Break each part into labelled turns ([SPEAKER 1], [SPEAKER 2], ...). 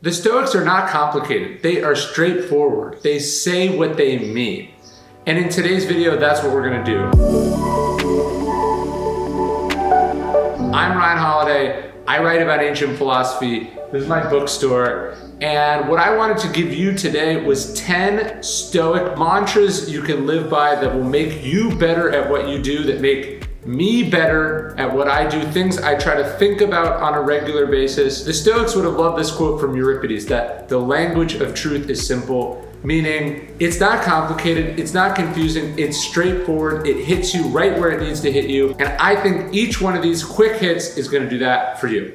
[SPEAKER 1] The Stoics are not complicated. They are straightforward. They say what they mean. And in today's video, that's what we're gonna do. I'm Ryan Holiday. I write about ancient philosophy. This is my bookstore. And what I wanted to give you today was 10 Stoic mantras you can live by that will make you better at what you do, that make me better at what I do, things I try to think about on a regular basis. The Stoics would have loved this quote from Euripides, that the language of truth is simple, meaning it's not complicated, it's not confusing, it's straightforward, it hits you right where it needs to hit you. And I think each one of these quick hits is gonna do that for you.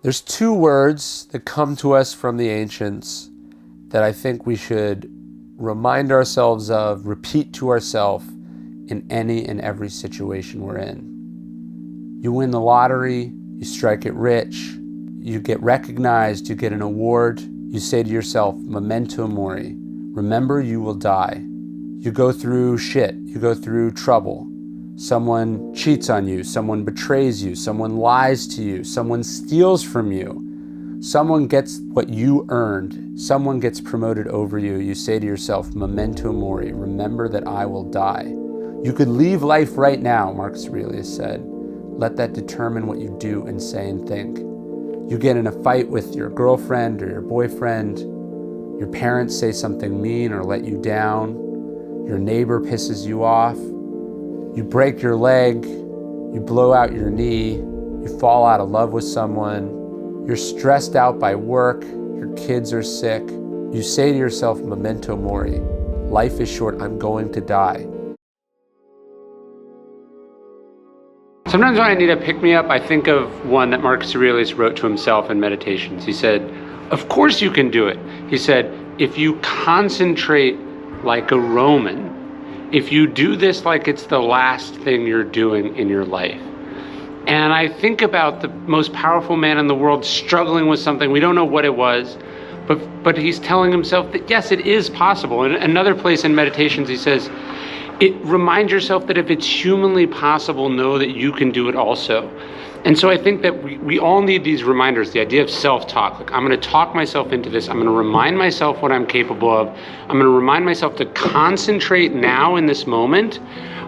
[SPEAKER 2] There's two words that come to us from the ancients that I think we should remind ourselves of, repeat to ourselves in any and every situation we're in. You win the lottery, you strike it rich, you get recognized, you get an award, you say to yourself, Memento Mori, remember you will die. You go through shit, you go through trouble. Someone cheats on you, someone betrays you, someone lies to you, someone steals from you. Someone gets what you earned, someone gets promoted over you. You say to yourself, Memento Mori, remember that I will die. You could leave life right now, Marcus Aurelius said. Let that determine what you do and say and think. You get in a fight with your girlfriend or your boyfriend, your parents say something mean or let you down, your neighbor pisses you off, you break your leg, you blow out your knee, you fall out of love with someone, you're stressed out by work, your kids are sick. You say to yourself, Memento Mori, life is short, I'm going to die.
[SPEAKER 3] Sometimes when I need a pick-me-up, I think of one that Marcus Aurelius wrote to himself in Meditations. He said, of course you can do it. He said, if you concentrate like a Roman, if you do this like it's the last thing you're doing in your life. And I think about the most powerful man in the world struggling with something. We don't know what it was, but he's telling himself that yes, it is possible. In another place in Meditations, he says, remind yourself that if it's humanly possible, know that you can do it also. And so I think that we all need these reminders, the idea of self-talk. Like, I'm gonna talk myself into this. I'm gonna remind myself what I'm capable of. I'm gonna remind myself to concentrate now in this moment.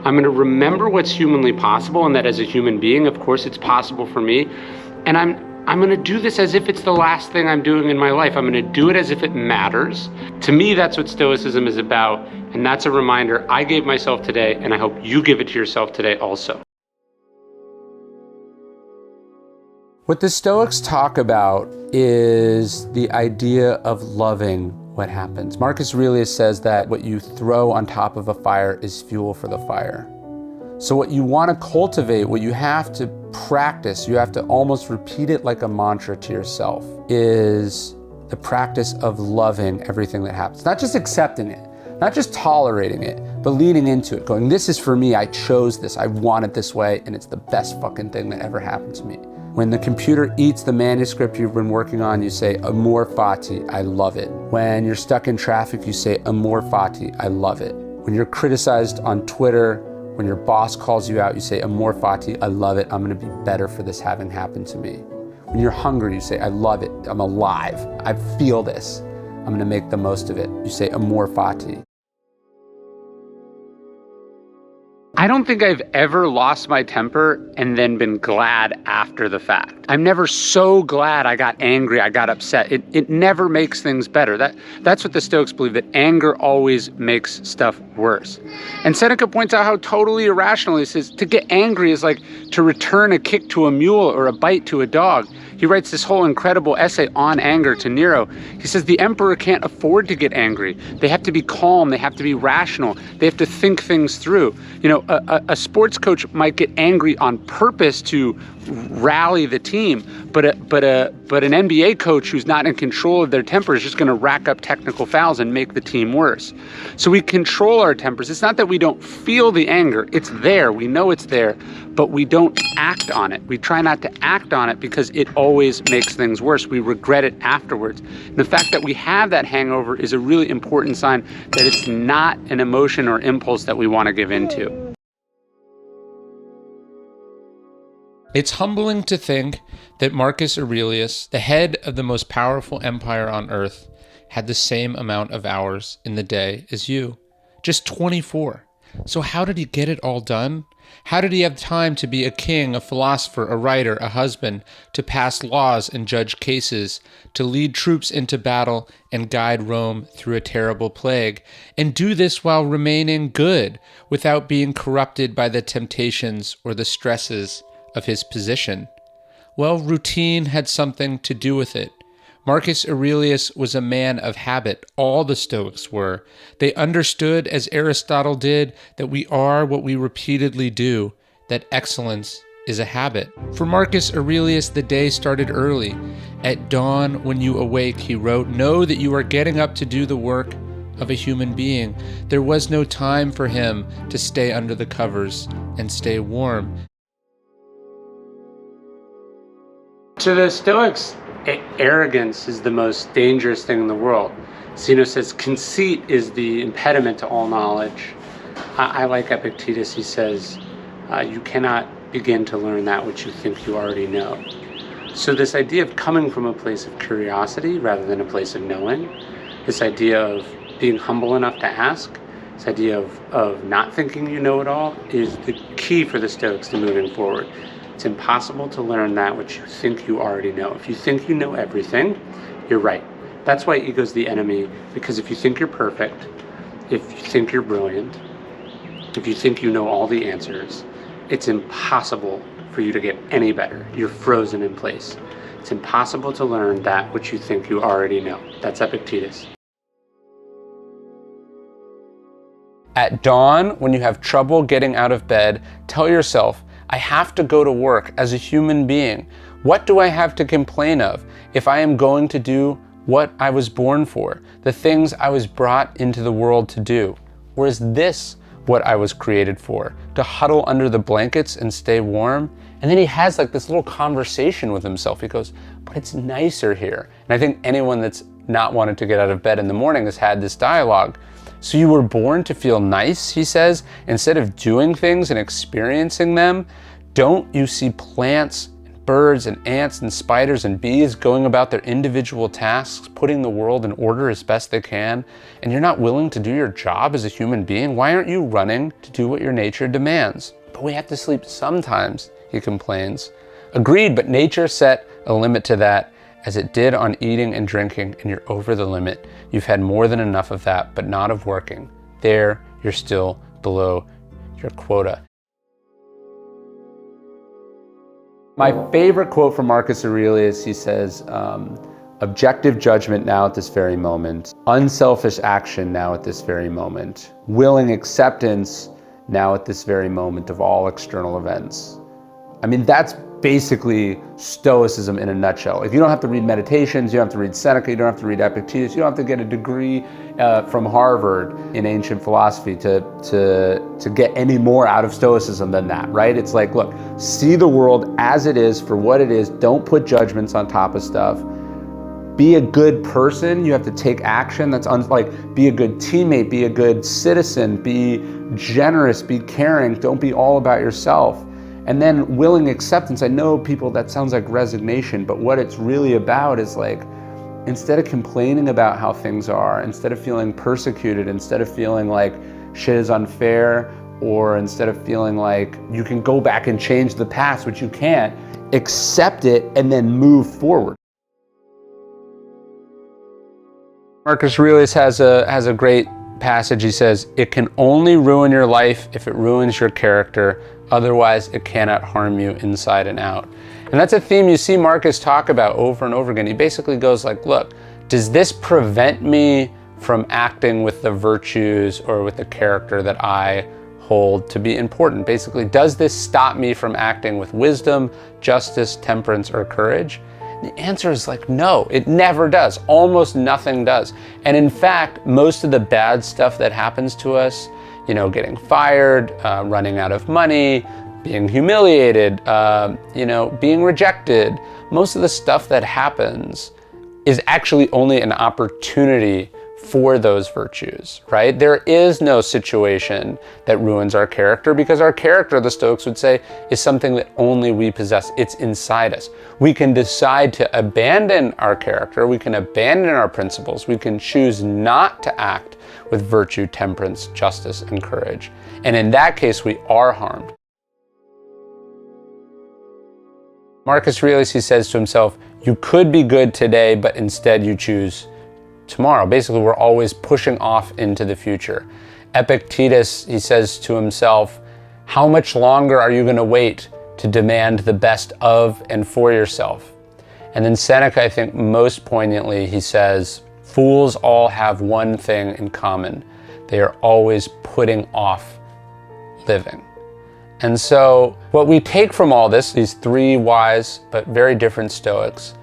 [SPEAKER 3] I'm gonna remember what's humanly possible, and that as a human being, of course, it's possible for me. And I'm gonna do this as if it's the last thing I'm doing in my life. I'm gonna do it as if it matters. To me, that's what Stoicism is about. And that's a reminder I gave myself today, and I hope you give it to yourself today also.
[SPEAKER 2] What the Stoics talk about is the idea of loving what happens. Marcus Aurelius says that what you throw on top of a fire is fuel for the fire. So what you want to cultivate, what you have to practice, you have to almost repeat it like a mantra to yourself, is the practice of loving everything that happens. Not just accepting it, not just tolerating it, but leaning into it, going, this is for me, I chose this, I want it this way, and it's the best fucking thing that ever happened to me. When the computer eats the manuscript you've been working on, you say, Amor Fati, I love it. When you're stuck in traffic, you say, Amor Fati, I love it. When you're criticized on Twitter, when your boss calls you out, you say, Amor Fati, I love it. I'm gonna be better for this having happened to me. When you're hungry, you say, I love it. I'm alive. I feel this. I'm gonna make the most of it. You say, Amor Fati.
[SPEAKER 3] I don't think I've ever lost my temper and then been glad after the fact. I'm never so glad I got angry, I got upset. It never makes things better. That's what the Stoics believe, that anger always makes stuff worse. And Seneca points out how totally irrational he says to get angry is like to return a kick to a mule or a bite to a dog. He writes this whole incredible essay on anger to Nero. He says the emperor can't afford to get angry. They have to be calm, they have to be rational, they have to think things through. You know, a sports coach might get angry on purpose to rally the team, but an NBA coach who's not in control of their temper is just going to rack up technical fouls and make the team worse. So we control our tempers. It's not that we don't feel the anger. It's there. We know it's there, but we don't act on it. We try not to act on it because it always makes things worse. We regret it afterwards. And the fact that we have that hangover is a really important sign that it's not an emotion or impulse that we want to give into.
[SPEAKER 2] It's humbling to think that Marcus Aurelius, the head of the most powerful empire on earth, had the same amount of hours in the day as you. Just 24. So how did he get it all done? How did he have time to be a king, a philosopher, a writer, a husband, to pass laws and judge cases, to lead troops into battle and guide Rome through a terrible plague, and do this while remaining good, without being corrupted by the temptations or the stresses of his position? Well, routine had something to do with it. Marcus Aurelius was a man of habit. All the Stoics were. They understood, as Aristotle did, that we are what we repeatedly do, that excellence is a habit. For Marcus Aurelius, the day started early. At dawn, when you awake, he wrote, know that you are getting up to do the work of a human being. There was no time for him to stay under the covers and stay warm.
[SPEAKER 3] To the Stoics, arrogance is the most dangerous thing in the world. Zeno says conceit is the impediment to all knowledge. I like Epictetus. He says you cannot begin to learn that which you think you already know. So this idea of coming from a place of curiosity rather than a place of knowing, this idea of being humble enough to ask, this idea of not thinking you know it all, is the key for the Stoics to moving forward. It's impossible to learn that which you think you already know. If you think you know everything, you're right. That's why ego's the enemy, because if you think you're perfect, if you think you're brilliant, if you think you know all the answers, it's impossible for you to get any better. You're frozen in place. It's impossible to learn that which you think you already know. That's Epictetus.
[SPEAKER 2] At dawn, when you have trouble getting out of bed, tell yourself, I have to go to work as a human being. What do I have to complain of if I am going to do what I was born for, the things I was brought into the world to do? Or is this what I was created for, to huddle under the blankets and stay warm? And then he has like this little conversation with himself. He goes, but it's nicer here. And I think anyone that's not wanted to get out of bed in the morning has had this dialogue. So you were born to feel nice, he says, instead of doing things and experiencing them. Don't you see plants and birds and ants and spiders and bees going about their individual tasks, putting the world in order as best they can, and you're not willing to do your job as a human being? Why aren't you running to do what your nature demands? But we have to sleep sometimes, he complains. Agreed, but nature set a limit to that, as it did on eating and drinking, and you're over the limit. You've had more than enough of that, but not of working. There, you're still below your quota. My favorite quote from Marcus Aurelius, he says, objective judgment now at this very moment, unselfish action now at this very moment, willing acceptance now at this very moment of all external events. I mean, that's basically Stoicism in a nutshell. If you don't have to read Meditations, you don't have to read Seneca, you don't have to read Epictetus, you don't have to get a degree from Harvard in ancient philosophy to get any more out of Stoicism than that, right? It's like, look, see the world as it is for what it is. Don't put judgments on top of stuff. Be a good person. You have to take action. That's like, be a good teammate, be a good citizen, be generous, be caring. Don't be all about yourself. And then willing acceptance. I know people, that sounds like resignation, but what it's really about is like, instead of complaining about how things are, instead of feeling persecuted, instead of feeling like shit is unfair, or instead of feeling like you can go back and change the past, which you can't, accept it and then move forward. Marcus Aurelius has a great passage. He says, it can only ruin your life if it ruins your character. Otherwise, it cannot harm you inside and out. And that's a theme you see Marcus talk about over and over again. He basically goes like, look, does this prevent me from acting with the virtues or with the character that I hold to be important? Basically, does this stop me from acting with wisdom, justice, temperance, or courage? The answer is like, no, it never does. Almost nothing does. And in fact, most of the bad stuff that happens to us, getting fired, running out of money, being humiliated, being rejected, most of the stuff that happens is actually only an opportunity for those virtues, right? There is no situation that ruins our character, because our character, the Stoics would say, is something that only we possess. It's inside us. We can decide to abandon our character. We can abandon our principles. We can choose not to act with virtue, temperance, justice, and courage. And in that case, we are harmed. Marcus Aurelius, he says to himself, you could be good today, but instead you choose tomorrow. Basically, we're always pushing off into the future. Epictetus, he says to himself, how much longer are you going to wait to demand the best of and for yourself? And then Seneca, I think most poignantly, he says, fools all have one thing in common. They are always putting off living. And so what we take from all this, these three wise but very different Stoics,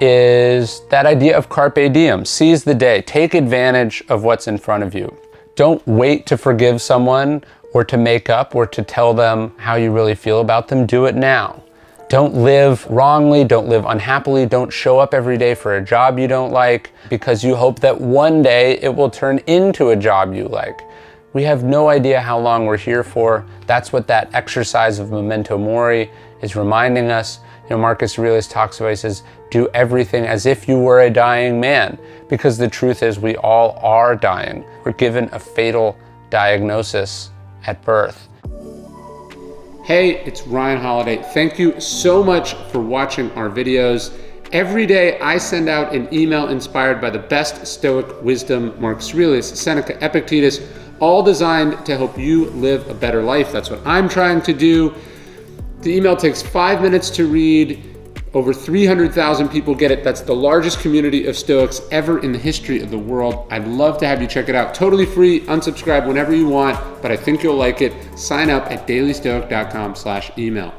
[SPEAKER 2] is that idea of carpe diem. Seize the day. Take advantage of what's in front of you. Don't wait to forgive someone or to make up or to tell them how you really feel about them. Do it now. Don't live wrongly. Don't live unhappily. Don't show up every day for a job you don't like because you hope that one day it will turn into a job you like. We have no idea how long we're here for. That's what that exercise of Memento Mori is reminding us. You know, Marcus Aurelius talks about, he says, do everything as if you were a dying man, because the truth is we all are dying. We're given a fatal diagnosis at birth.
[SPEAKER 3] Hey, it's Ryan Holiday. Thank you so much for watching our videos. Every day I send out an email inspired by the best Stoic wisdom, Marcus Aurelius, Seneca, Epictetus, all designed to help you live a better life. That's what I'm trying to do. The email takes 5 minutes to read. Over 300,000 people get it. That's the largest community of Stoics ever in the history of the world. I'd love to have you check it out. Totally free. Unsubscribe whenever you want, but I think you'll like it. Sign up at dailystoic.com/email.